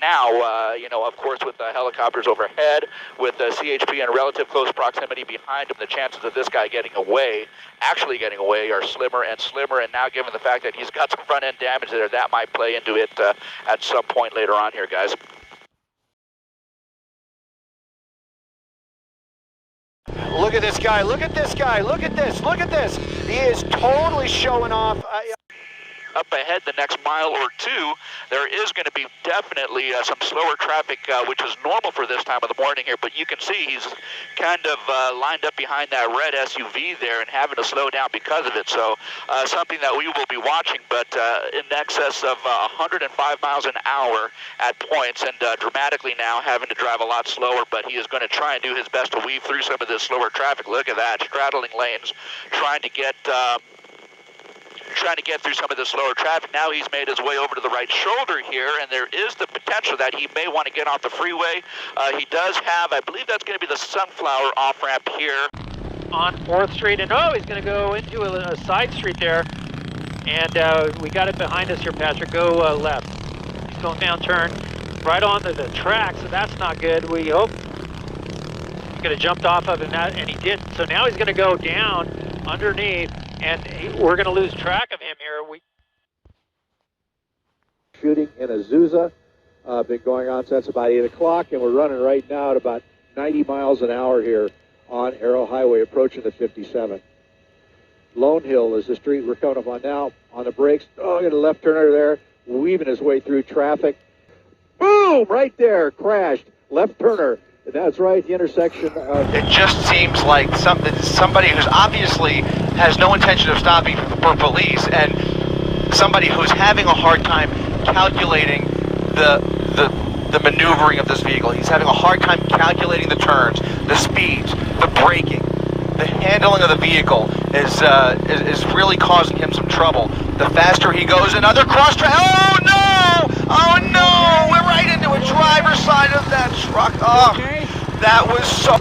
now, of course, with the helicopters overhead, with the CHP in relative close proximity behind him, the chances of this guy actually getting away, are slimmer and slimmer. And now, given the fact that he's got some front-end damage there, that might play into it at some point later on here, guys. Look at this guy, look at this guy, look at this, look at this. He is totally showing off. Up ahead, the next mile or two, there is going to be definitely some slower traffic, which is normal for this time of the morning here, but you can see he's kind of lined up behind that red SUV there and having to slow down because of it. So something that we will be watching, but in excess of 105 miles an hour at points, and dramatically now having to drive a lot slower, but he is going to try and do his best to weave through some of this slower traffic. Look at that, straddling lanes, trying to get through some of the slower traffic. Now he's made his way over to the right shoulder here, and there is the potential that he may want to get off the freeway. He does have, I believe that's going to be the Sunflower off-ramp here. On 4th Street, and he's going to go into a side street there, and we got it behind us here, Patrick. Go left. He's going down turn right onto the track, so that's not good. We hope he could have jumped off of him, and he did. So now he's going to go down underneath, and we're going to lose track of him here. Shooting in Azusa, been going on since about 8 o'clock, and we're running right now at about 90 miles an hour here on Arrow Highway, approaching the 57. Lone Hill is the street we're coming up on now. On the brakes, got a left turner there, weaving his way through traffic. Boom! Right there, crashed, left turner. And that's right, the intersection of... It just seems like somebody who's obviously has no intention of stopping for police, and somebody who's having a hard time calculating the maneuvering of this vehicle. He's having a hard time calculating the turns, the speeds, the braking. The handling of the vehicle is really causing him some trouble. The faster he goes, another cross-track. Oh no! Oh no! We're right into a driver's side of that truck. Oh, that was so...